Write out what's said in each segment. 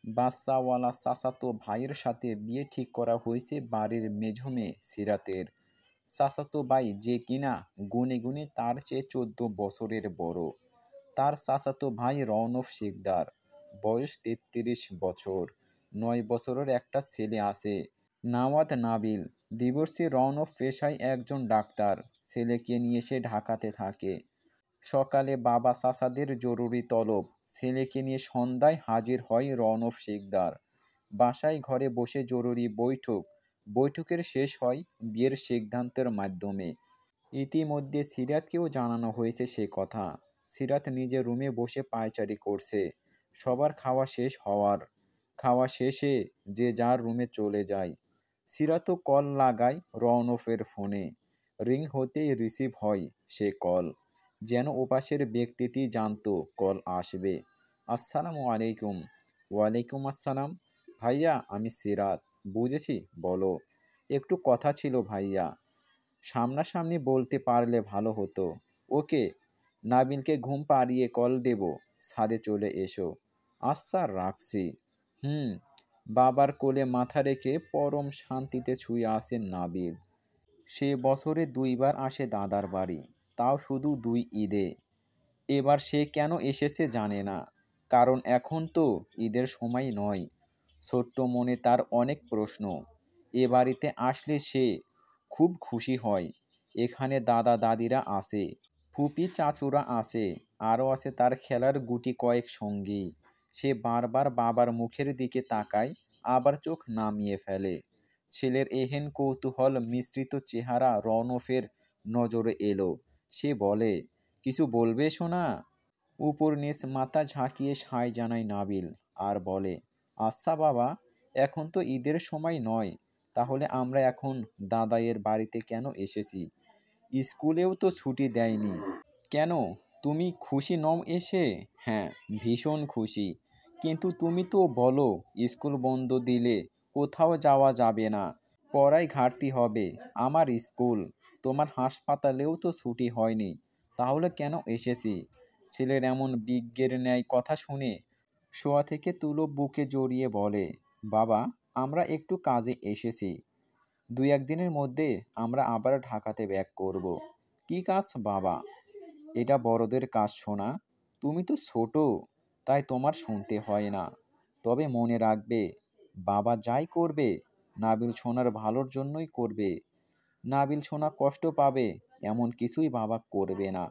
বাচ্চাওয়ালা চাচাতো ভাইয়ের সাথে বিয়ে ঠিক করা হয়েছে বাড়ির মেঝো মেয়ে সিরাতের। চাচাতো ভাই যে কিনা গুনে গুনে তার চেয়ে 14 বছরের বড়। তার চাচাতো ভাই রওনক শিকদার, বয়স 33 বছর। 9 বছরের একটা ছেলে আছে, নাওয়াত নাবিল। ডিভোর্সি রওনক পেশায় একজন ডাক্তার। ছেলেকে নিয়ে সে ঢাকাতে থাকে। সকালে বাবা চাচাদের জরুরি তলব, ছেলেকে নিয়ে সন্ধ্যায় হাজির হয় রওনক শিকদার। বাসায় ঘরে বসে জরুরি বৈঠক। বৈঠকের শেষ হয় বিয়ের সিদ্ধান্তের মাধ্যমে। ইতিমধ্যে সিরাতকেও জানানো হয়েছে সে কথা। সিরাত নিজের রুমে বসে পায়চারি করছে। সবার খাওয়া শেষে যে যার রুমে চলে যায়। সিরাতও কল লাগায় রওনকের ফোনে। রিং হতেই রিসিভ হয় সে কল, যেন ওপাশের ব্যক্তিটি জানতো কল আসবে। আসসালামু আলাইকুম। ওয়ালাইকুম আসসালাম। ভাইয়া, আমি সিরাত। বুঝেছি, বলো। একটু কথা ছিল ভাইয়া। সামনাসামনি বলতে পারলে ভালো হতো। ওকে, নাবিলকে ঘুম পাড়িয়ে কল দেব। ছাদে চলে এসো। আচ্ছা, রাখছি। হুম। বাবার কোলে মাথা রেখে পরম শান্তিতে ছুঁয়ে আসেন নাবিল। সে বছরে 2বার আসে দাদার বাড়ি, তাও শুধু 2 ঈদে। এবার সে কেন এসেছে জানে না, কারণ এখন তো ঈদের সময় নয়। ছোট্ট মনে তার অনেক প্রশ্ন। এ বাড়িতে আসলে সে খুব খুশি হয়। এখানে দাদা দাদিরা আছে, ফুপি চাচুরা আছে, আরও আছে তার খেলার গুটি কয়েক সঙ্গী। সে বারবার বাবার মুখের দিকে তাকায়, আবার চোখ নামিয়ে ফেলে। ছেলের এহেন কৌতূহল মিশ্রিত চেহারা রওনকের নজরে এলো। সে বলে, কিছু বলবে সোনা? উপর নিচ মাথা ঝাঁকিয়ে সায় জানায় নাবিল আর বলে, আচ্ছা বাবা, এখন তো ঈদের সময় নয়, তাহলে আমরা এখন দাদাইয়ের বাড়িতে কেন এসেছি? স্কুলেও তো ছুটি দেয়নি। কেন, তুমি খুশি নও এসে? হ্যাঁ, ভীষণ খুশি। কিন্তু তুমি তো বলো স্কুল বন্ধ দিলে কোথাও যাওয়া যাবে না, পড়ায় ঘাটতি হবে। আমার স্কুল, তোমার হাসপাতালেও তো ছুটি হয়নি, তাহলে কেন এসেছি? ছেলের এমন বিজ্ঞের ন্যায় কথা শুনে শোয়া থেকে তুলো বুকে জড়িয়ে বলে, বাবা, আমরা একটু কাজে এসেছি। 2-1 দিনের মধ্যে আমরা আবার ঢাকাতে ব্যাক করব। কি কাজ বাবা? এটা বড়দের কাজ শোনা। তুমি তো ছোট, তাই তোমার শুনতে হয় না। তবে মনে রাখবে, বাবা যাই করবে নাবিল সোনার ভালোর জন্যই করবে। নাবিল সোনা কষ্ট পাবে এমন কিছুই বাবা করবে না।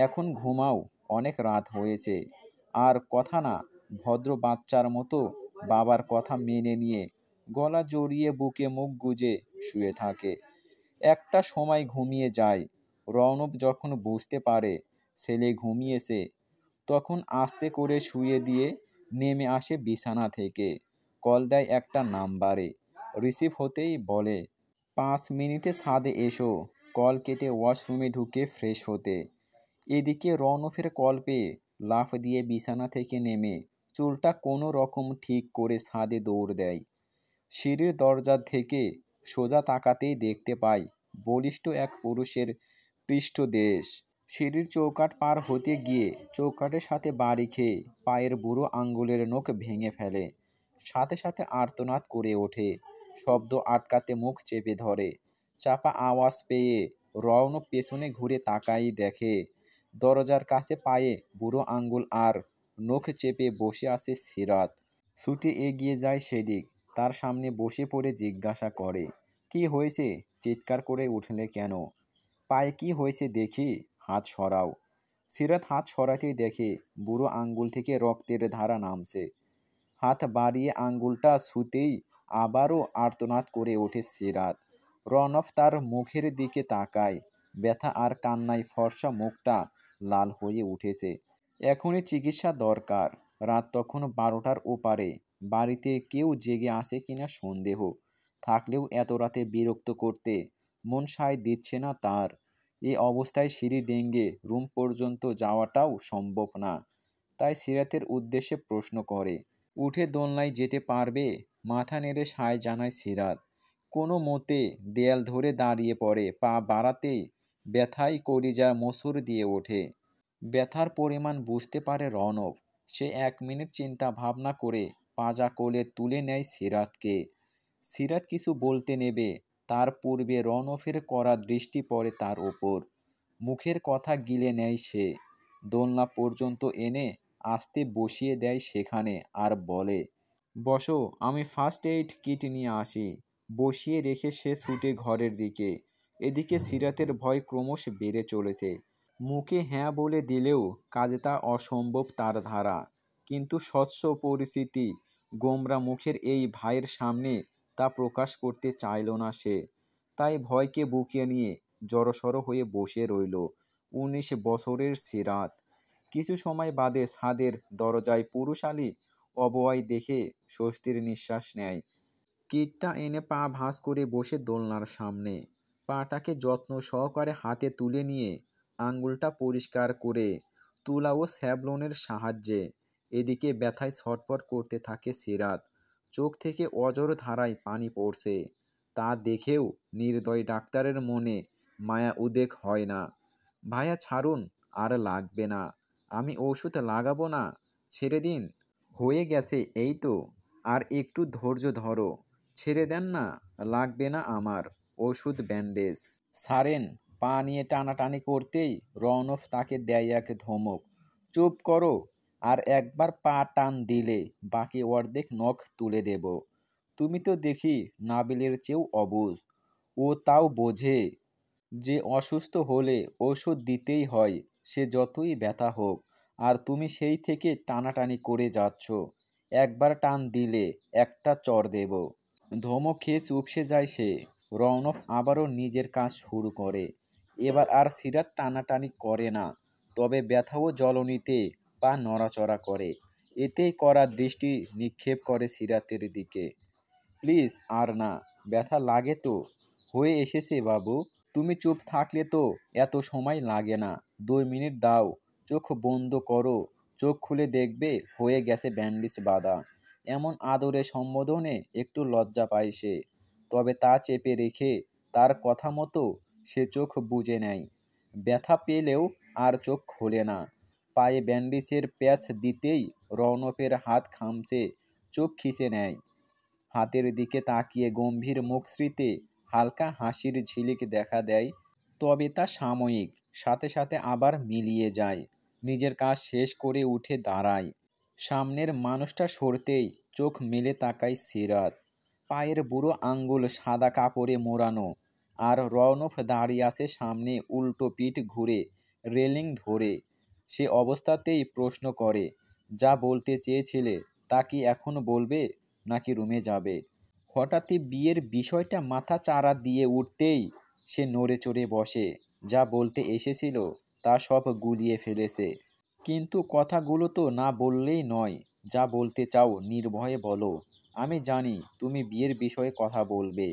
এখন ঘুমাও, অনেক রাত হয়েছে। আর কথা না, ভদ্র বাচ্চার মতো বাবার কথা মেনে নিয়ে গলা জড়িয়ে বুকে মুখ গুজে শুয়ে থাকে। একটা সময় ঘুমিয়ে যায়। রৌনক যখন বুঝতে পারে ছেলে ঘুমিয়েছে, তখন আস্তে করে শুয়ে দিয়ে নেমে আসে বিছানা থেকে। কল দেয় একটা নাম্বারে। রিসিভ হতেই বলে, 5 মিনিটে ছাদে এসো। কল কেটে ওয়াশরুমে ঢুকে ফ্রেশ হতে। এদিকে রৌনকের কল পেয়ে লাফ দিয়ে বিছানা থেকে নেমে চুলটা কোনো রকম ঠিক করে ছাদে দৌড় দেয়। সিঁড়ির দরজা থেকে সোজা তাকাতেই দেখতে পায় বলিষ্ঠ এক পুরুষের পৃষ্ঠদেশ। সিঁড়ির চৌকাঠ পার হতে গিয়ে চৌকাঠের সাথে বাড়ি খেয়ে পায়ের বুড়ো আঙ্গুলের নখ ভেঙে ফেলে। সাথে সাথে আর্তনাদ করে ওঠে। শব্দ আটকাতে মুখ চেপে ধরে। চাপা আওয়াজ পেয়ে রওনক পেছনে ঘুরে তাকাই দেখে দরজার কাছে পায়ে বুড়ো আঙ্গুল আর নখ চেপে বসে আছে সিরাত। ছুটে এগিয়ে যায় সেদিক। তার সামনে বসে পড়ে জিজ্ঞাসা করে, কি হয়েছে? চিৎকার করে উঠলে কেন? পায়ে কি হয়েছে দেখি, হাত সরাও। সিরাত হাত সরাতেই দেখে বুড়ো আঙ্গুল থেকে রক্তের ধারা নামছে। হাত বাড়িয়ে আঙ্গুলটা ছুঁতেই আবারও আর্তনাদ করে ওঠে সিরাত। রনফ তার মুখের দিকে তাকায়। ব্যথা আর কান্নায় ফর্সা মুখটা লাল হয়ে উঠেছে। এখনই চিকিৎসা দরকার। রাত তখন 12টার ওপারে। বাড়িতে কেউ জেগে আছে কিনা সন্দেহ। থাকলেও এত রাতে বিরক্ত করতে মন সায় দিচ্ছে না তার। এই অবস্থায় সিঁড়ি ডেঙ্গে রুম পর্যন্ত যাওয়াটাও সম্ভব না। তাই সিরাতের উদ্দেশ্যে প্রশ্ন করে, উঠে দোলনায় যেতে পারবে? মাথা নেড়ে সায় জানায় সিরাত। কোনো মতে দেয়াল ধরে দাঁড়িয়ে পড়ে। পা বাড়াতেই ব্যথায় কলিজা মসুর দিয়ে ওঠে। ব্যথার পরিমাণ বুঝতে পারে রৌনক। সে 1 মিনিট চিন্তা ভাবনা করে পাজা কোলে তুলে নেয় সিরাতকে। সিরাত কিছু বলতে নেবে, তার পূর্বে রনফের কড়া দৃষ্টি পড়ে তার ওপর। মুখের কথা গিলে নেয় সে। দোলনা পর্যন্ত এনে আস্তে বসিয়ে দেয় সেখানে, আর বলে, বসো, আমি ফার্স্ট এইড কিট নিয়ে আসি। বসিয়ে রেখে সে ছুটে ঘরের দিকে। এদিকে সিরাতের ভয় ক্রমশ বেড়ে চলেছে। মুখে হ্যাঁ বলে দিলেও কাজে তা অসম্ভব তার ধারা। কিন্তু স্বচ্ছ পরিস্থিতি, গোমরা মুখের এই ভাইয়ের সামনে তা প্রকাশ করতে চাইল না সে। তাই ভয়কে বুকে নিয়ে জড়সড় হয়ে বসে রইল ১৯ বছরের সিরাত। কিছু সময় বাদে ছাদের দরজায় পুরুষালী অবয়ব দেখে স্বস্তির নিঃশ্বাস নেয়। কিটটা এনে পা ভাঁজ করে বসে দোলনার সামনে। পাটাকে যত্ন সহকারে হাতে তুলে নিয়ে আঙ্গুলটা পরিষ্কার করে তুলা ও স্যাভলনের সাহায্যে। এদিকে ব্যথায় ছটফট করতে থাকে সিরাত। চোখ থেকে অঝোর ধারায় পানি পড়ছে। তা দেখেও নির্দয় ডাক্তারের মনে মায়া উদ্বেগ হয় না। ভাইয়া ছাড়ুন, আর লাগবে না। আমি ওষুধ লাগাবো না, ছেড়ে দিন। হয়ে গেছে এই তো, আর একটু ধৈর্য ধরো। ছেড়ে দেন না, লাগবে না আমার ওষুধ, ব্যান্ডেজ। ছাড়েন। পা নিয়ে টানাটানি করতেই রওনক তাকে দেয় এক ধমক। চুপ করো, আর একবার পা টান দিলে বাকি অর্ধেক নখ তুলে দেব। তুমি তো দেখি নাবিলের চেয়েও অবুঝ। ও তাও বোঝে যে অসুস্থ হলে ওষুধ দিতেই হয়, সে যতই ব্যথা হোক। আর তুমি সেই থেকে টানাটানি করে যাচ্ছ। একবার টান দিলে একটা চড় দেব। ধমক খেয়ে চুপসে যায় সে। রওনক আবারও নিজের কাজ শুরু করে। এবার আর সিরাত টানাটানি করে না, তবে ব্যথা ও জ্বলনিতে পা নড়াচড়া করে। এতেই কড়া দৃষ্টি নিক্ষেপ করে সিরাতের দিকে। প্লিজ, আর না। ব্যথা লাগে তো? হয়ে এসেছে বাবু। তুমি চুপ থাকলে তো এত সময় লাগে না। ২ মিনিট দাও। চোখ বন্ধ করো। চোখ খুলে দেখবে হয়ে গেছে ব্যান্ডেজ বাঁধা। এমন আদরে সম্বোধনে একটু লজ্জা পায় সে। তবে তা চেপে রেখে তার কথা মতো সে চোখ বুজে নেয়। ব্যথা পেলেও আর চোখ খোলে না। পায়ে ব্যান্ডেজের প্যাচ দিতেই রৌনকের হাত খামচে চোখ খিচে নেয়। হাতের দিকে তাকিয়ে গম্ভীর মুখশ্রীতে হালকা হাসির ঝিলিক দেখা দেয়। তবে তা সাময়িক, সাথে সাথে আবার মিলিয়ে যায়। নিজের কাজ শেষ করে উঠে দাঁড়ায়। সামনের মানুষটা সরতেই চোখ মেলে তাকায় সিরাত। পায়ের বুড়ো আঙ্গুল সাদা কাপড়ে মোড়ানো, আর রওনক দাঁড়িয়ে আছে সামনে উল্টো পিঠ ঘুরে রেলিং ধরে। সে অবস্থাতেই প্রশ্ন করে, যা বলতে চেয়েছিলে তা কি এখন বলবে, নাকি রুমে যাবে? হঠাৎই বিয়ের বিষয়টা মাথা চাড়া দিয়ে উঠতেই সে নড়ে চড়ে বসে। যা বলতে এসেছিল তা সব গুলিয়ে ফেলেছে। কিন্তু কথাগুলো তো না বললেই নয়। যা বলতে চাও নির্ভয়ে বলো। আমি জানি তুমি বিয়ের বিষয়ে কথা বলবে।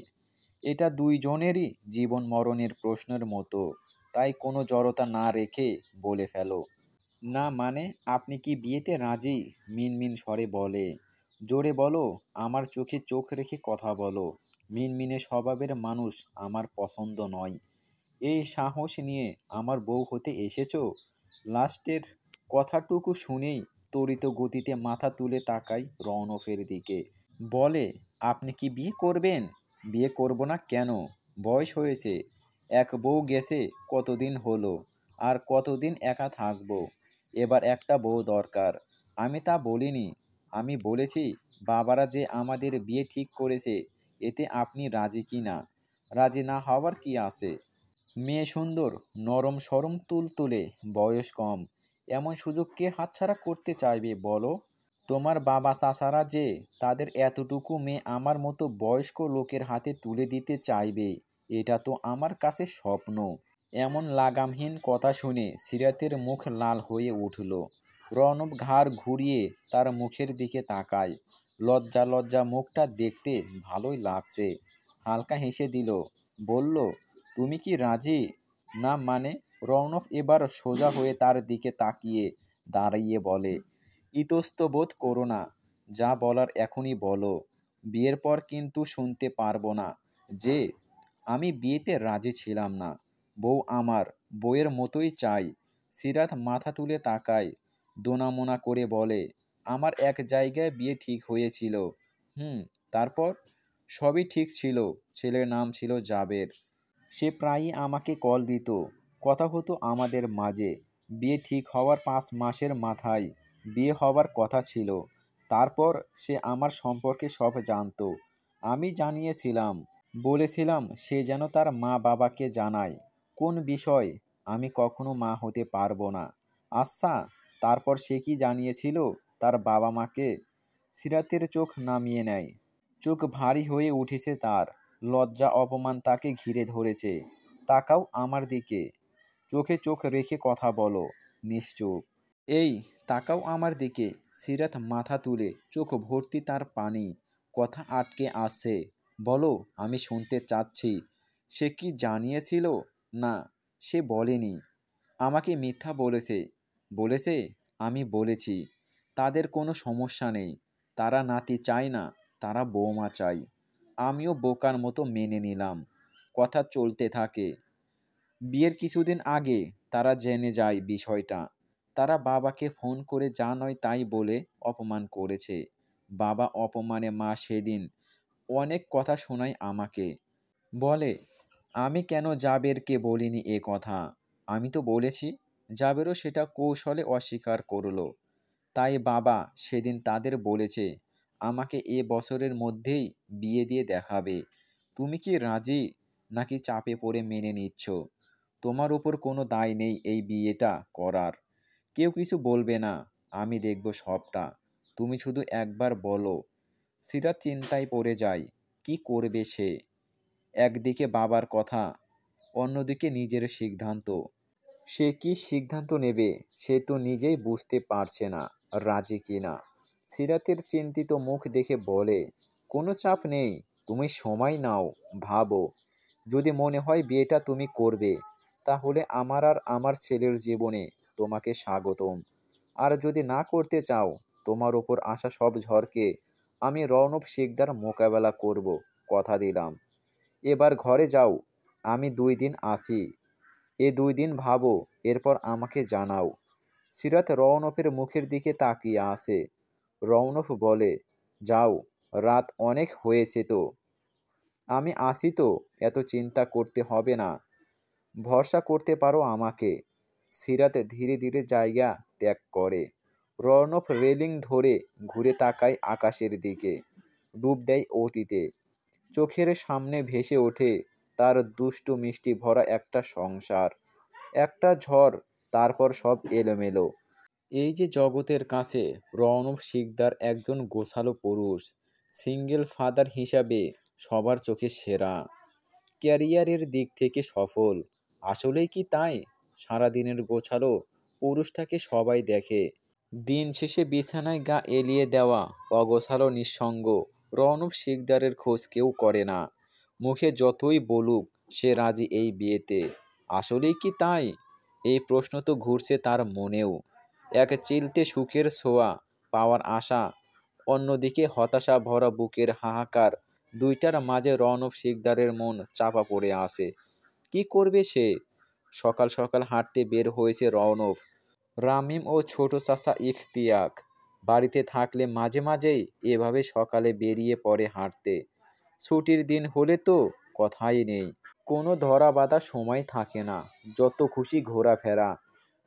এটা দুইজনেরই জীবন মরণের প্রশ্নের মতো। তাই কোনো জড়তা না রেখে বলে ফেলো। না মানে, আপনি কি বিয়েতে রাজি? মিনমিন স্বরে বলে। জোরে বলো, আমার চোখে চোখ রেখে কথা বলো। মিনমিনে স্বভাবের মানুষ আমার পছন্দ নয়। এই সাহস নিয়ে আমার বউ হতে এসেছো? লাস্টের কথাটুকু শুনেই তড়িৎ গতিতে মাথা তুলে তাকায় রওনকের দিকে। বলে, আপনি কি বিয়ে করবেন? বিয়ে করব না কেন? বয়স হয়েছে। এক বউ গেছে কতদিন হলো, আর কতদিন একা থাকবো? এবার একটা বউ দরকার। আমি তা বলিনি। আমি বলেছি বাবারা যে আমাদের বিয়ে ঠিক করেছে, এতে আপনি রাজি কি না? রাজি না হওয়ার কি আছে? মেয়ে সুন্দর, নরম সরম তুলতুলে, বয়স কম। এমন সুযোগ কে হাতছাড়া করতে চাইবে বলো? তোমার বাবা চাচারা যে তাদের এতটুকু মেয়ে আমার মতো বয়স্ক লোকের হাতে তুলে দিতে চাইবে, এটা তো আমার কাছে স্বপ্ন। এমন লাগামহীন কথা শুনে সিরাতের মুখ লাল হয়ে উঠল। রণব ঘাড় ঘুরিয়ে তার মুখের দিকে তাকায়। লজ্জা লজ্জা মুখটা দেখতে ভালোই লাগছে। হালকা হেসে দিল। বলল, তুমি কি রাজি? না মানে? রৌনক এবার সোজা হয়ে তার দিকে তাকিয়ে দাঁড়িয়ে বলে, ইতস্তত করো না। যা বলার এখনই বলো। বিয়ের পর কিন্তু শুনতে পারবো না যে আমি বিয়েতে রাজি ছিলাম না। বউ আমার বউয়ের মতোই চাই। সিরাত মাথা তুলে তাকায়, দোনামোনা করে বলে, আমার এক জায়গায় বিয়ে ঠিক হয়েছিল। হুম, তারপর? সবই ঠিক ছিল। ছেলের নাম ছিল জাবের। সে প্রায়ই আমাকে কল দিত। কথা হতো আমাদের মাঝে। বিয়ে ঠিক হওয়ার 5 মাসের মাথায় বিয়ে হবার কথা ছিল। তারপর সে আমার সম্পর্কে সব জানতো। আমি জানিয়েছিলাম। বলেছিলাম সে যেন তার মা বাবাকে জানায়। কোন বিষয়? আমি কখনো মা হতে পারবো না। আচ্ছা, তারপর সে কি জানিয়েছিল তার বাবা মাকে? সিরাতের চোখ নামিয়ে নেয়। চোখ ভারী হয়ে উঠেছে তার। লজ্জা অপমান তাকে ঘিরে ধরেছে। তাকাও আমার দিকে। চোখে চোখ রেখে কথা বলো। নিশ্চুপ। এই, তাকাও আমার দিকে। সিরাত মাথা তুলে, চোখ ভর্তি তার পানি। কথা আটকে আসছে। বলো, আমি শুনতে চাচ্ছি। সে কি জানিয়েছিল? না, সে বলেনি। আমাকে মিথ্যা বলেছে। বলেছে? আমি বলেছি তাদের কোনো সমস্যা নেই। তারা নাতি চায় না, তারা বৌমা চায়। আমিও বোকার মতো মেনে নিলাম। কথা চলতে থাকে। বিয়ের কিছুদিন আগে তারা জেনে যায় বিষয়টা। তারা বাবাকে ফোন করে যা নয় তাই বলে অপমান করেছে। বাবা অপমানে মা সেদিন অনেক কথা শোনায় আমাকে। বলে, আমি কেন জাবেরকে বলিনি এ কথা। আমি তো বলেছি। জাবেরও সেটা কৌশলে অস্বীকার করলো। তাই বাবা সেদিন তাদের বলেছে আমাকে এ বছরের মধ্যেই বিয়ে দিয়ে দেখাবে। তুমি কি রাজি, নাকি চাপে পড়ে মেনে নিচ্ছ? তোমার উপর কোনো দায় নেই এই বিয়েটা করার। কেউ কিছু বলবে না। আমি দেখব সবটা। তুমি শুধু একবার বলো। সিরাত চিন্তায় পড়ে যায়। কি করবে সে? একদিকে বাবার কথা, অন্যদিকে নিজের সিদ্ধান্ত। সে কি সিদ্ধান্ত নেবে সে তো নিজেই বুঝতে পারছে না রাজি কিনা। সিরাতের চিন্তিত মুখ দেখে বলে, কোনো চাপ নেই। তুমি সময় নাও, ভাবো। যদি মনে হয় বিয়েটা তুমি করবে, তাহলে আমার আর আমার ছেলের জীবনে তোমাকে স্বাগতম। আর যদি না করতে চাও, তোমার ওপর আসা সব ঝড়কে আমি রণব শিকদার মোকাবেলা করব। কথা দিলাম। এবার ঘরে যাও। আমি 2 দিন আসি। এ 2 দিন ভাবো, এরপর আমাকে জানাও। সিরাত রওনকের মুখের দিকে তাকিয়ে আসে। রওনক বলে, যাও, রাত অনেক হয়েছে তো। আমি আসি তো, এত চিন্তা করতে হবে না। ভরসা করতে পারো আমাকে। সিরাত ধীরে ধীরে জায়গা ত্যাগ করে। রওনক রেলিং ধরে ঘুরে তাকায় আকাশের দিকে। ডুব দেয় অতীতে। চোখের সামনে ভেসে ওঠে তার দুষ্টু মিষ্টি ভরা একটা সংসার। একটা ঝড়, তারপর সব এলোমেলো। এই যে জগতের কাছে রওনক শিকদার একজন গোছালো পুরুষ। সিঙ্গেল ফাদার হিসাবে সবার চোখে সেরা। ক্যারিয়ারের দিক থেকে সফল। আসলেই কি তাই? সারাদিনের গোছালো পুরুষটাকে সবাই দেখে। দিন শেষে বিছানায় গা এলিয়ে দেওয়া অগোছালো নিঃসঙ্গ রওনক শিকদারের খোঁজ কেউ করে না। মুখে যতই বলুক সে রাজি এই বিয়েতে। আসলেই কি তাই? এই প্রশ্ন তো ঘুরছে তার মনেও। এক চিলতে সুখের ছোঁয়া পাওয়ার আশা, অন্যদিকে হতাশা ভরা বুকের হাহাকার। দুইটার মাঝে রওনক শিকদারের মন চাপা পড়ে আসে। কি করবে সে? সকাল সকাল হাঁটতে বের হয়েছে রওনক। রামিম ও ছোট চাচা ইখতিয়াক বাড়িতে থাকলে মাঝে মাঝেই এভাবে সকালে বেরিয়ে পড়ে হাঁটতে। ছুটির দিন হলে তো কথাই নেই। কোনো ধরা বাঁধা সময় থাকে না। যত খুশি ঘোরাফেরা।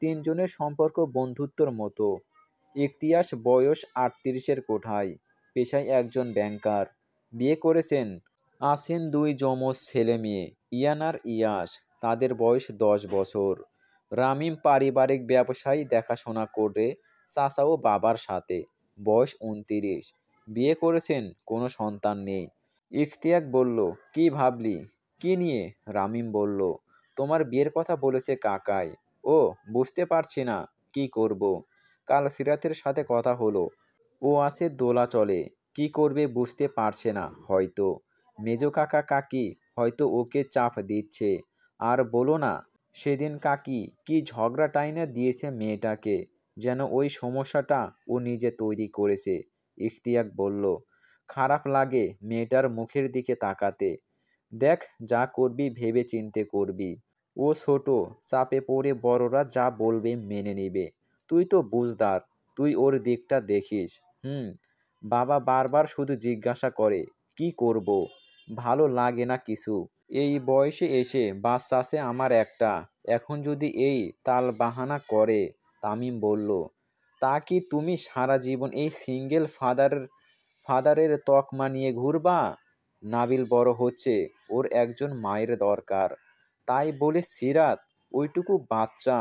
তিনজনের সম্পর্ক বন্ধুত্বর মতো। ইখতিয়াস বয়স 38-এর কোঠায়। পেশায় একজন ব্যাংকার। বিয়ে করেছেন। আছেন 2 যমজ ছেলে মেয়ে, ইয়ান আর ইয়াস। তাদের বয়স 10 বছর। রামিম পারিবারিক ব্যবসায় দেখাশোনা করে চাচা ও বাবার সাথে। বয়স 29। বিয়ে করেছেন, কোনো সন্তান নেই। ইখতিয়াক বলল, কি ভাবলি? কি নিয়ে? রামিম বলল, তোমার বিয়ের কথা বলেছে কাকাই। ও, বুঝতে পারছি না কি করব। কাল সিরাতের সাথে কথা হলো। ও আছে দোলাচলে। কি করবে বুঝতে পারছে না হয়তো। মেজো কাকা কাকি হয়তো ওকে চাপ দিচ্ছে। আর বলো না, সেদিন কাকি কি ঝগড়া টাইনা দিয়েছে মেয়েটাকে, যেন ওই সমস্যাটা ও নিজে তৈরি করেছে। ইখতিয়াক বলল, খারাপ লাগে মেয়েটার মুখের দিকে তাকাতে। দেখ, যা করবি ভেবে চিন্তে করবি। ও ছোট, চাপে পড়ে বড়রা যা বলবে মেনে নিবে। তুই তো বুঝদার। তুই ওর দিকটা দেখিস। হুম। বাবা বারবার শুধু জিজ্ঞাসা করে, কি করব? ভালো লাগে না কিছু। এই বয়সে এসে বাচ্চা আছে আমার একটা, এখন যদি এই তালবাহানা করে। তামিম বলল, তা কি তুমি সারা জীবন এই সিঙ্গেল ফাদারের তকমা নিয়ে ঘুরবা? নাবিল বড় হচ্ছে, ওর একজন মায়ের দরকার। তাই বলে সিরাত ওইটুকু বাচ্চা,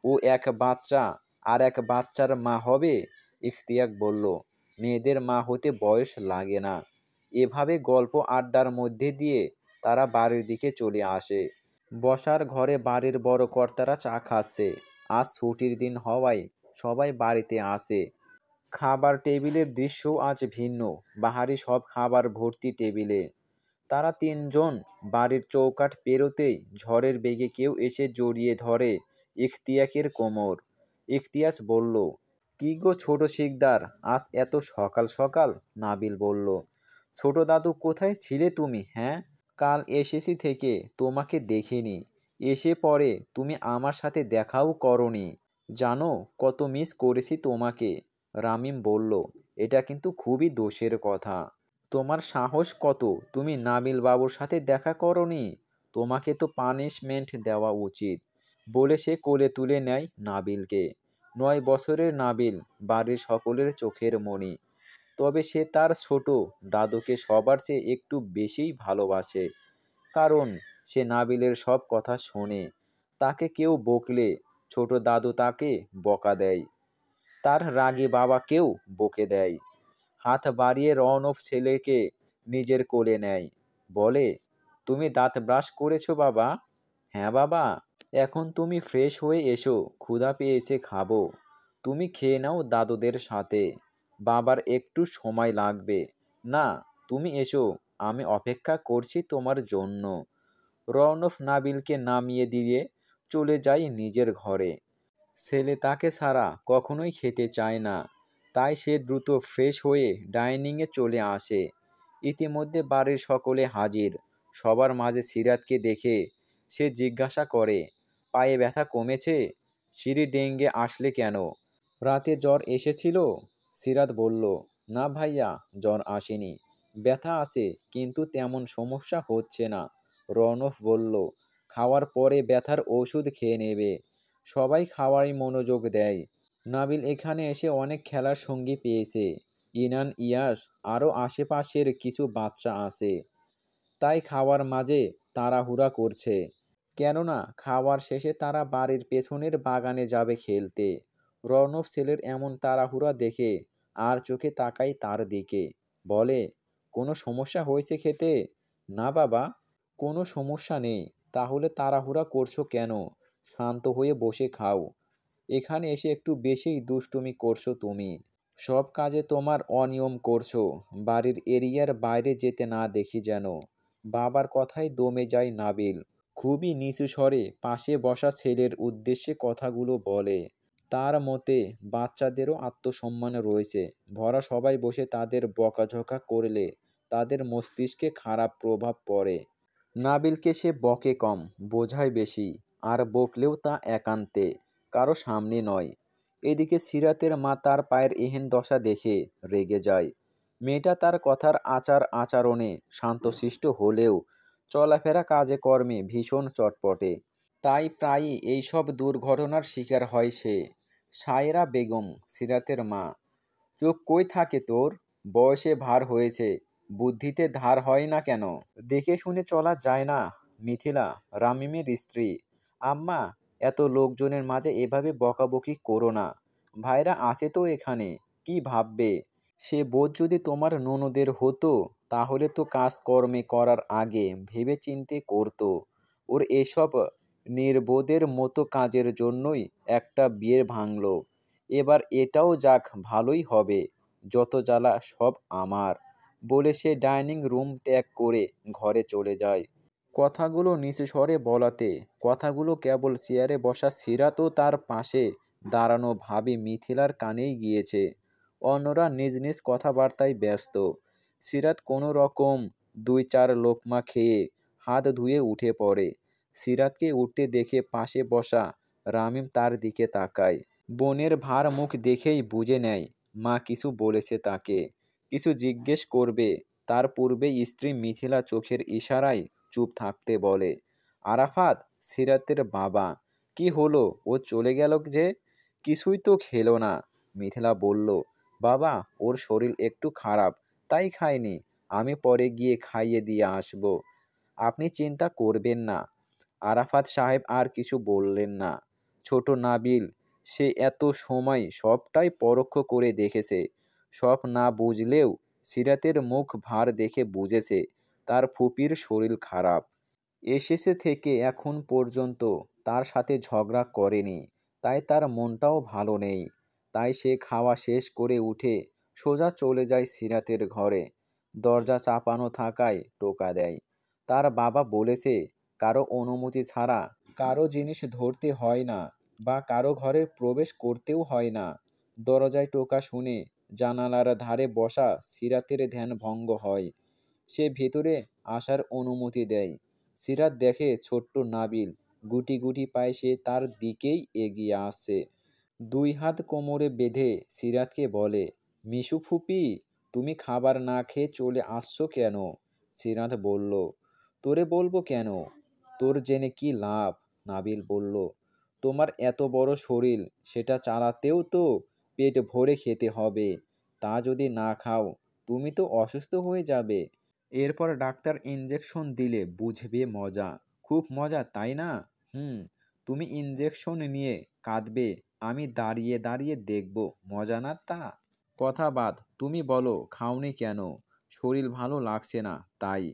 ও এক বাচ্চা আর এক বাচ্চার মা হবে? ইফতিয়াক বলল, মেয়েদের মা হতে বয়স লাগে না। এভাবে গল্প আড্ডার মধ্যে দিয়ে তারা বাড়ির দিকে চলে আসে। বসার ঘরে বাড়ির বড় কর্তারা চা খাচ্ছে। আজ ছুটির দিন হওয়ায় সবাই বাড়িতে আসে। খাবার টেবিলের দৃশ্যও আজ ভিন্ন। বাহারি সব খাবার ভর্তি টেবিলে। তারা তিনজন বাড়ির চৌকাঠ পেরোতেই ঝড়ের বেগে কেউ এসে জড়িয়ে ধরে ইখতিয়াকের কোমর। ইখতিয়াস বলল, কি গো ছোট শিকদার, আজ এত সকাল সকাল? নাবিল বলল, ছোট দাদু কোথায় ছিলে তুমি? হ্যাঁ, কাল এসেছি থেকে তোমাকে দেখিনি। এসে পরে তুমি আমার সাথে দেখাও করনি। জানো কত মিস করেছি তোমাকে। রামিম বলল, এটা কিন্তু খুবই দোষের কথা। তোমার সাহস কত, তুমি নাবিল বাবুর সাথে দেখা করনি? তোমাকে তো পানিশমেন্ট দেওয়া উচিত। বলে সে কোলে তুলে নেয় নাবিলকে। 9 বছরের নাবিল বাড়ির সকলের চোখের মণি। তবে সে তার ছোট দাদুকে সবার চেয়ে একটু বেশিই ভালোবাসে। কারণ সে নাবিলের সব কথা শোনে। তাকে কেউ বকলে ছোট দাদু তাকে বকা দেয়। তার রাগী বাবাকেও বকে দেয়। হাত বাড়িয়ে রওনক ছেলেকে নিজের কোলে নেয়। বলে, তুমি দাঁত ব্রাশ করেছো বাবা? হ্যাঁ বাবা। এখন তুমি ফ্রেশ হয়ে এসো, ক্ষুধা পেয়েছে, খাবো। তুমি খেয়ে নাও দাদুদের সাথে। বাবার একটু সময় লাগবে। না, তুমি এসো, আমি অপেক্ষা করছি তোমার জন্য। রওনক নাবিলকে নামিয়ে দিয়ে চলে যায় নিজের ঘরে। ছেলে তাকে ছাড়া কখনোই খেতে চায় না। তাই সে দ্রুত ফ্রেশ হয়ে ডাইনিংয়ে চলে আসে। ইতিমধ্যে বাড়ির সকলে হাজির। সবার মাঝে সিরাতকে দেখে সে জিজ্ঞাসা করে, পায়ে ব্যথা কমেছে? সিঁড়ি ডেঙ্গে আসলে কেন? রাতে জ্বর এসেছিল? সিরাত বলল, না ভাইয়া, জ্বর আসেনি। ব্যথা আছে, কিন্তু তেমন সমস্যা হচ্ছে না। রনফ বলল, খাওয়ার পরে ব্যথার ওষুধ খেয়ে নেবে। সবাই খাওয়ায় মনোযোগ দেয়। নাবিল এখানে এসে অনেক খেলার সঙ্গী পেয়েছে। ইনান, ইয়াস, আরও আশেপাশের কিছু বাচ্চা আছে। তাই খাওয়ার মাঝে তাড়াহুড়া করছে। কেননা খাওয়ার শেষে তারা বাড়ির পেছনের বাগানে যাবে খেলতে। রনফ ছেলের এমন তাড়াহুড়া দেখে আর চোখে তাকায় তার দিকে। বলে, কোনো সমস্যা হয়েছে খেতে? না বাবা, কোনো সমস্যা নেই। তাহলে তাড়াহুড়া করছো কেন? শান্ত হয়ে বসে খাও। এখানে এসে একটু বেশিই দুষ্টুমি করছো তুমি। সব কাজে তোমার অনিয়ম করছো। বাড়ির এরিয়ার বাইরে যেতে না দেখি যেন। বাবার কথায় দমে যায় নাবিল। খুবই নিচু স্বরে পাশে বসা ছেলের উদ্দেশ্যে কথাগুলো বলে। তার মতে বাচ্চাদেরও আত্মসম্মান রয়েছে। ভরা সবাই বসে তাদের বকাঝকা করলে তাদের মস্তিষ্কে খারাপ প্রভাব পড়ে। নাবিলকে সে বকে কম, বোঝায় বেশি। আর বকলেও তা একান্তে, কারো সামনে নয়। এদিকে সিরাতের মা তার পায়ের এহেন দশা দেখে রেগে যায়। মেয়েটা তার কথার আচার আচরণে শান্তশিষ্ট হলেও চলাফেরা কাজে কর্মে ভীষণ চটপটে। তাই প্রায়ই এইসব দুর্ঘটনার শিকার হয় সে। সায়রা বেগম, সিরাতের মা, চোখ কই থাকে তোর? বয়সে ভার হয়েছে, বুদ্ধিতে ধার হয় না কেন? দেখে শুনে চলা যায় না? মিথিলা, রামিমের স্ত্রী, আম্মা, এত লোকজনের মাঝে এভাবে বকাবকি করো না। ভাইরা আছে তো এখানে, কি ভাববে? সে বোধ যদি তোমার ননদের হতো, তাহলে তো কাজকর্মে করার আগে ভেবে চিন্তে করতো। ওর এসব নির্বোধের মতো কাজের জন্যই একটা বিয়ে ভাঙলো। এবার এটাও যাক, ভালোই হবে। যত জ্বালা সব আমার। বলে সে ডাইনিং রুম ত্যাগ করে ঘরে চলে যায়। কথাগুলো নিচু স্বরে বলাতে কথাগুলো কেবল চেয়ারে বসা সিরাত ও তার পাশে দাঁড়ানো ভাবি মিথিলার কানেই গিয়েছে। অন্যরা নিজ নিজ কথাবার্তায় ব্যস্ত। সিরাত কোনো রকম 2-4 লোকমা খেয়ে হাত ধুয়ে উঠে পড়ে। সিরাতকে উঠতে দেখে পাশে বসা রামিম তার দিকে তাকায়। বোনের ভার মুখ দেখেই বুঝে নেয় মা কিছু বলেছে তাকে, কিছু জিজ্ঞেস করবে। তার পূর্বে স্ত্রী মিথিলা চোখের ইশারায় চুপ থাকতে বলে। আরাফাত, সিরাতের বাবা, কি হলো? ও চলে গেল যে? কিছুই তো খেলো না। মিথিলা বলল, বাবা, ওর শরীর একটু খারাপ, তাই খায়নি। আমি পরে গিয়ে খাইয়ে দিয়ে আসবো। আপনি চিন্তা করবেন না। আরাফাত সাহেব আর কিছু বললেন না। ছোট নাবিল, সে এত সময় সবটাই পরোক্ষ করে দেখেছে। সব না বুঝলেও সিরাতের মুখ ভার দেখে বুঝেছে তার ফুপির শরীর খারাপ। এসেছে থেকে এখন পর্যন্ত তার সাথে ঝগড়া করেনি, তাই তার মনটাও ভালো নেই। তাই সে খাওয়া শেষ করে উঠে সোজা চলে যায় সিরাতের ঘরে। দরজা চাপানো থাকায় টোকা দেয়। তার বাবা বলেছে, কারো অনুমতি ছাড়া কারো জিনিস ধরতে হয় না, বা কারো ঘরে প্রবেশ করতেও হয় না। দরজায় টোকা শুনে জানালার ধারে বসা সিরাতের ধ্যান ভঙ্গ হয়। সে ভেতরে আসার অনুমতি দেয়। সিরাত দেখে ছোট্ট নাবিল গুটি গুটি পায়ে সে তার দিকেই এগিয়ে আসছে। দুই হাত কোমরে বেঁধে সিরাতকে বলে, মিশু ফুপি, তুমি খাবার না খেয়ে চলে আসছো কেন? সিরাত বলল, তোরে বলবো কেন? তোর জেনে কি লাভ? নাবিল বলল, তোমার এত বড় শরীর, সেটা চালাতেও তো পেট ভরে খেতে হবে। তা যদি না খাও, তুমি তো অসুস্থ হয়ে যাবে। এরপর ডাক্তার ইঞ্জেকশন দিলে বুঝবে মজা। খুব মজা, তাই না? হুম। তুমি ইঞ্জেকশন নিয়ে কাঁদবে, আমি দাঁড়িয়ে দাঁড়িয়ে দেখব। মজা না তা? কথা বাদ, তুমি বলো খাওনি কেন? শরীর ভালো লাগছে না তাই।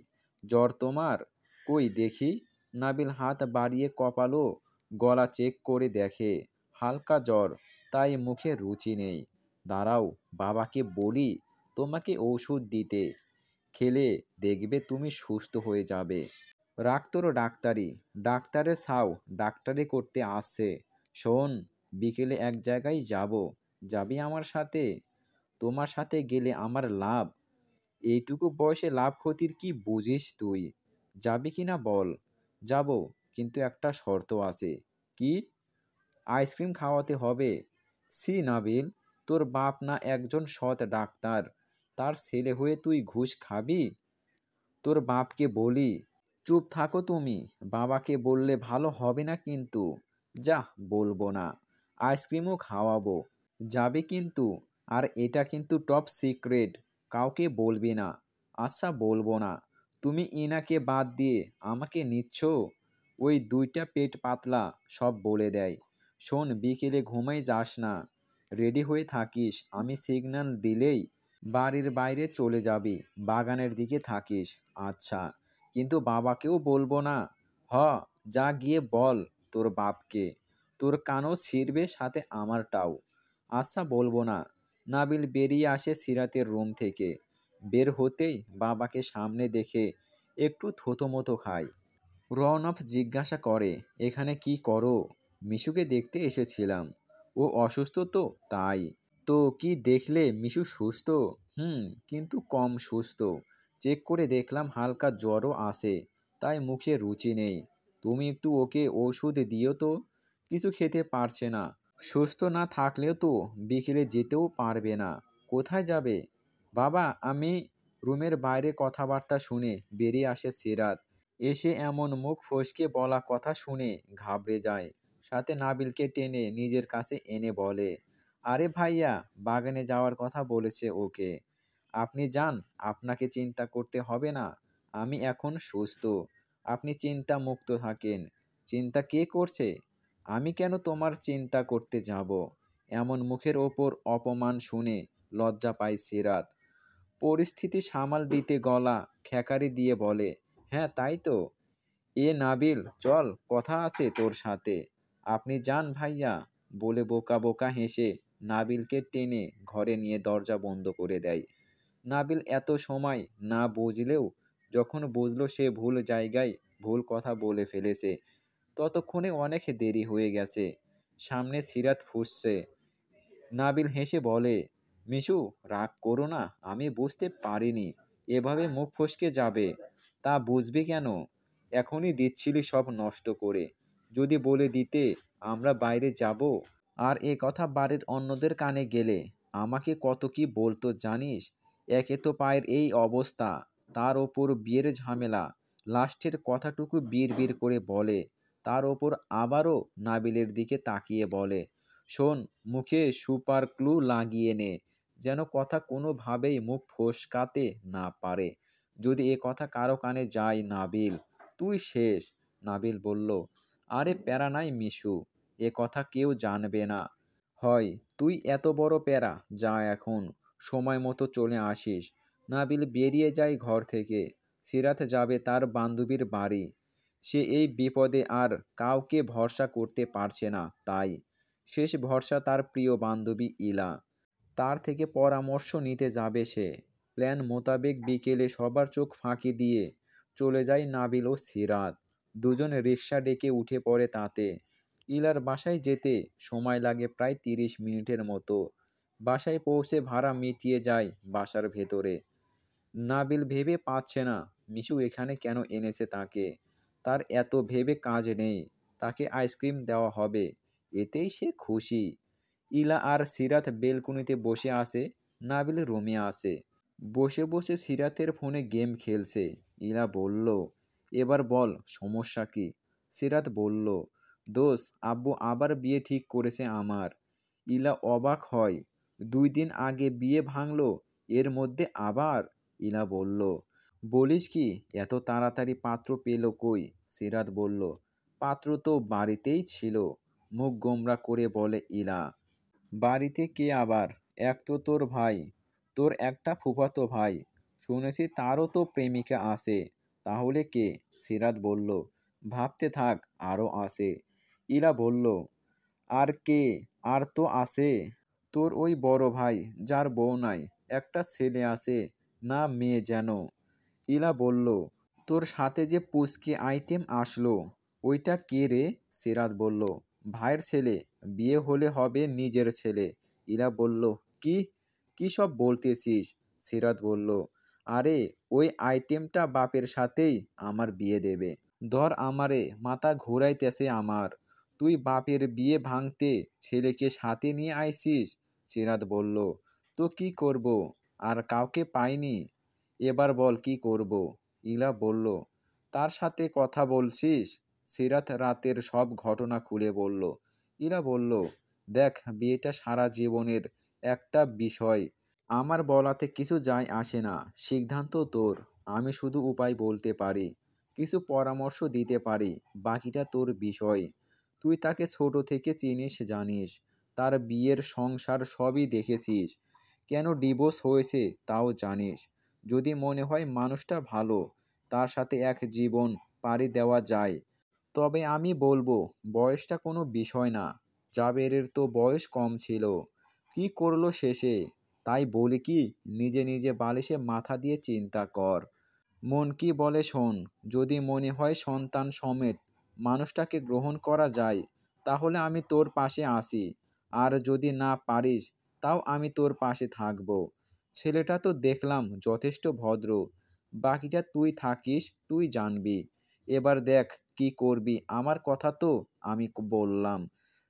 জ্বর তোমার? কই দেখি। নাবিল হাত বাড়িয়ে কপালো গলা চেক করে দেখে। হালকা জ্বর, তাই মুখে রুচি নেই। দাঁড়াও, বাবাকে বলি তোমাকে ঔষধ দিতে। খেলে দেখবে তুমি সুস্থ হয়ে যাবে। রাগ তোর ডাক্তারি, ডাক্তারের ছাও ডাক্তারি করতে আসছে। শোন, বিকেলে এক জায়গায় যাব, যাবি আমার সাথে? তোমার সাথে গেলে আমার লাভ। এইটুকু বয়সে লাভ ক্ষতির কি বুঝিস তুই? যাবি কি না বল? যাব, কিন্তু একটা শর্ত আছে। কি? আইসক্রিম খাওয়াতে হবে। সি নাবিল, তোর বাপ না একজন সৎ ডাক্তার, তার ছেলে হয়ে তুই ঘুষ খাবি? তোর বাপকে বলি। চুপ থাকো তুমি, বাবাকে বললে ভালো হবে না কিন্তু। যাহ, বলবো না। আইসক্রিমও খাওয়াবো। যাবে কিন্তু। আর এটা কিন্তু টপ সিক্রেট, কাউকে বলবি না। আচ্ছা, বলবো না। তুমি ইনাকে বাদ দিয়ে আমাকে নিচ্ছ? ওই দুইটা পেট পাতলা সব বলে দেয়। শোন, বিকেলে ঘুমাই যাস না, রেডি হয়ে থাকিস। আমি সিগন্যাল দিলেই বাড়ির বাইরে চলে যাবি, বাগানের দিকে থাকিস। আচ্ছা, কিন্তু বাবাকেও বলবো না। হ, যা গিয়ে বল তোর বাপকে। তোর কানও ছিঁড়বে, সাথে আমারটাও। আচ্ছা, বলবো না। নাবিল বেরিয়ে আসে সিরাতের রুম থেকে। বের হতেই বাবাকে সামনে দেখে একটু থতমত খায়। রওনক জিজ্ঞাসা করে, এখানে কি করো? মিশুকে দেখতে এসেছিলাম। ও অসুস্থ তো তাই। তো কি দেখলে মিশু সুস্থ? হুম, কিন্তু কম সুস্থ। চেক করে দেখলাম হালকা জ্বরও আসে, তাই মুখে রুচি নেই। তুমি একটু ওকে ওষুধ দিও তো, কিছু খেতে পারছে না। সুস্থ না থাকলেও তো বিকেলে যেতেও পারবে না। কোথায় যাবে? বাবা, আমি। রুমের বাইরে কথাবার্তা শুনে বেরিয়ে আসে সিরাত। এসে এমন মুখ ফসকে বলা কথা শুনে ঘাবড়ে যায়। সাথে নাবিলকে টেনে নিজের কাছে এনে বলে, আরে ভাইয়া, বাগানে যাওয়ার কথা বলেছে ওকে। আপনি যান, আপনাকে চিন্তা করতে হবে না। আমি এখন সুস্থ। আপনি চিন্তা মুক্ত থাকেন। চিন্তা কে করছে? আমি কেন তোমার চিন্তা করতে যাব? এমন মুখের ওপর অপমান শুনে লজ্জা পায় সিরাত। পরিস্থিতি সামাল দিতে গলা খেকারি দিয়ে বলে, হ্যাঁ তাই তো। এ নাবিল, চল, কথা আছে তোর সাথে। আপনি যান ভাইয়া, বলে বোকা বোকা হেসে নাবিলকে টেনে ঘরে নিয়ে দরজা বন্ধ করে দেয়। নাবিল এত সময় না বুঝলেও যখন বুঝলো সে ভুল জায়গায় ভুল কথা বলে ফেলেছে, ততক্ষণে অনেক দেরি হয়ে গেছে। সামনে সিরাত ফুঁসছে। নাবিল হেসে বলে, মিশু, রাগ করো না, আমি বুঝতে পারিনি এভাবে মুখ ফসকে যাবে। তা বুঝবি কেন? এখনই দিচ্ছিলি সব নষ্ট করে। যদি বলে দিতে আমরা বাইরে যাব। আর এ কথা বাড়ির অন্যদের কানে গেলে আমাকে কত কি বলতো জানিস? একে তো পায়ের এই অবস্থা, তার ওপর বিয়ের ঝামেলা, লাস্টের কথাটুকু বিড় করে বলে। তার ওপর আবারও নাবিলের দিকে তাকিয়ে বলে, শোন, মুখে সুপার ক্লু লাগিয়ে নে, যেন কথা কোনোভাবেই মুখ ফসকাতে না পারে। যদি এ কথা কারো কানে যায় নাবিল, তুই শেষ। নাবিল বলল, আরে প্যারা নাই মিশু, এ কথা কেউ জানবে না। হয় তুই এত বড় প্যারা, যা এখন সময় মতো চলে আসিস। নাবিল বেরিয়ে যায় ঘর থেকে। সিরাত যাবে তার বান্ধবীর বাড়ি। সে এই বিপদে আর কাউকে ভরসা করতে পারছে না, তাই শেষ ভরসা তার প্রিয় বান্ধবী ইলা। তার থেকে পরামর্শ নিতে যাবে সে। প্ল্যান মোতাবেক বিকেলে সবার চোখ ফাঁকি দিয়ে চলে যায় নাবিল ও সিরাত। দুজন রিকশা ডেকে উঠে পড়ে তাতে। ইলার বাসায় যেতে সময় লাগে প্রায় 30 মিনিটের মতো। বাসায় পৌঁছে ভাড়া মিটিয়ে যায় বাসার ভেতরে। নাবিল ভেবে পাচ্ছে না মিশু এখানে কেন এনেছে তাকে। তার এত ভেবে কাজ নেই, তাকে আইসক্রিম দেওয়া হবে, এতেই সে খুশি। ইলা আর সিরাত বেলকুনিতে বসে আছে। নাবিল রুমে আসে। বসে বসে সিরাতের ফোনে গেম খেলছে। ইলা বলল, এবার বল সমস্যা কি? সিরাত বলল, দোষ, আব্বু আবার বিয়ে ঠিক করেছে আমার। ইলা অবাক হয়, 2 দিন আগে বিয়ে ভাঙলো, এর মধ্যে আবার? ইলা বলল, বলিস কি, এত তাড়াতাড়ি পাত্র পেল কই? সিরাত বলল, পাত্র তো বাড়িতেই ছিল। মুখ গোমরা করে বলে ইলা, বাড়িতে কে আবার? এক তো তোর ভাই, তোর একটা ফুফাতো ভাই, শুনেছি তারও তো প্রেমিকা আছে। তাহলে কে? সিরাত বলল, ভাবতে থাক, আরও আছে। ইরা বলল, আর কে? আর তো আছে তোর ওই বড় ভাই, যার বউ নাই, একটা ছেলে আছে, না মেয়ে যেন। ইলা বলল, তোর সাথে যে পুচকে আইটেম আসলো, ওইটা কে রে? সিরাত বলল, ভাইয়ের ছেলে, বিয়ে হলে হবে নিজের ছেলে। ইরা বলল, কি কি সব বলতেছিস? সিরাত বলল, আরে ওই আইটেমটা বাপের সাথেই আমার বিয়ে দেবে। ধর আমারে, মাথা ঘুরাইতেছে আমার। তুই বাপের বিয়ে ভাঙতে ছেলেকে সাথে নিয়ে আইছিস? সিরাত বলল, তো কি করব, আর কাউকে পাইনি, এবার বল কি করব? ইলা বলল, তার সাথে কথা বলছিস? সিরাত রাতের সব ঘটনা খুলে বলল। ইরা বলল, দেখ, বিয়েটা সারা জীবনের একটা বিষয়, আমার বলাতে কিছু যায় আসে না, সিদ্ধান্ত তোর। আমি শুধু উপায় বলতে পারি, কিছু পরামর্শ দিতে পারি, বাকিটা তোর বিষয়। তুই তাকে ছোট থেকে চিনিস, জানিস, তার বিয়ের সংসার সবই দেখেছিস, কেন ডিভোর্স হয়েছে তাও জানিস। যদি মনে হয় মানুষটা ভালো, তার সাথে এক জীবন পাড়ি দেওয়া যায়, তবে আমি বলবো বয়সটা কোনো বিষয় না। জাবেরের তো বয়স কম ছিল, কি করলো শেষে? তাই বলি কি, নিজে নিজে বালিশে মাথা দিয়ে চিন্তা কর। মন কি বলে শোন। যদি মনে হয় সন্তান সমেত মানুষটাকে গ্রহণ করা যায়, তাহলে আমি তোর পাশে আছি। আর যদি না পারিস, তাও আমি তোর পাশে থাকব। ছেলেটা তো দেখলাম যথেষ্ট ভদ্র, বাকিটা তুই থাকিস, তুই জানবি। এবার দেখ কি করবি, আমার কথা তো আমি বললাম।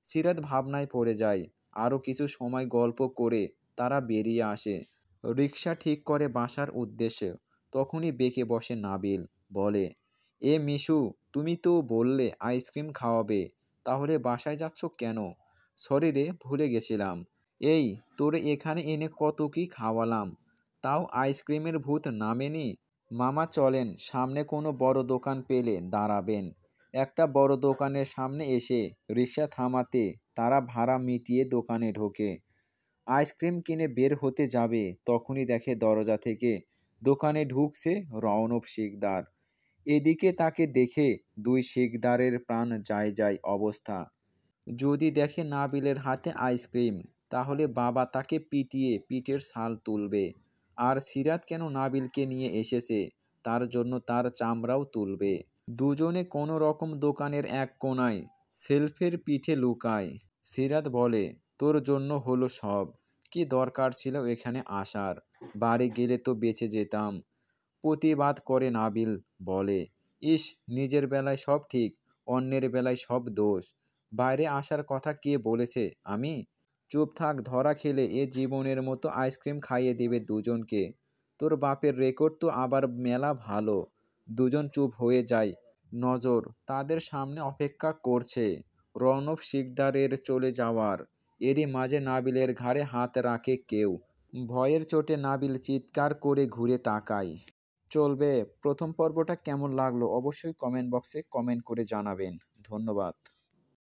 সিরাত ভাবনায় পড়ে যায়। আরও কিছু সময় গল্প করে তারা বেরিয়ে আসে, রিক্সা ঠিক করে বাসার উদ্দেশ্যে। তখনই বেঁকে বসে নাবিল, বলে, এ মিশু, তুমি তো বললে আইসক্রিম খাওয়াবে, তাহলে বাসায় যাচ্ছ কেন? সরি রে, ভুলে গেছিলাম। এই, তোরে এখানে এনে কত কি খাওয়ালাম, তাও আইসক্রিমের ভূত নামেনি? মামা চলেন, সামনে কোনো বড় দোকান পেলে দাঁড়াবেন। একটা বড় দোকানের সামনে এসে রিক্সা থামাতে তারা ভাড়া মিটিয়ে দোকানে ঢোকে। আইসক্রিম কিনে বের হতে যাবে, তখনই দেখে দরজা থেকে দোকানে ঢুকছে রওনক শিকদার। এদিকে তাকে দেখে দুই শিকদারের প্রাণ যায় যায় অবস্থা। যদি দেখে নাবিলের হাতে আইসক্রিম, তাহলে বাবা তাকে পিটিয়ে পিঠের ছাল তুলবে। আর সিরাত কেন নাবিলকে নিয়ে এসেছে, তার জন্য তার চামড়াও তুলবে। দুজনে কোনো রকম দোকানের এক কোণায় সেলফের পিঠে লুকায়। সিরাত বলে, তোর জন্য হলো সব, কি দরকার ছিল এখানে আসার, বাড়ি গেলে তো বেঁচে যেতাম। প্রতিবাদ করে নাবিল, বলে, ইস, নিজের বেলায় সব ঠিক, অন্যের বেলায় সব দোষ। বাইরে আসার কথা কে বলেছে? আমি? চুপ থাক, ধরা খেলে এ জীবনের মতো আইসক্রিম খাইয়ে দেবে দুজনকে। তোর বাপের রেকর্ড তো আবার মেলা ভালো। দুজন চুপ হয়ে যায়। নজর তাদের সামনে অপেক্ষা করছে রণব শিকদারের চলে যাওয়ার। এরই মাঝে নাবিলের ঘাড়ে হাত রাখে কেউ। ভয়ের চোটে নাবিল চিৎকার করে ঘুরে তাকায়। চলবে। প্রথম পর্বটা কেমন লাগলো অবশ্যই কমেন্ট বক্সে কমেন্ট করে জানাবেন। ধন্যবাদ।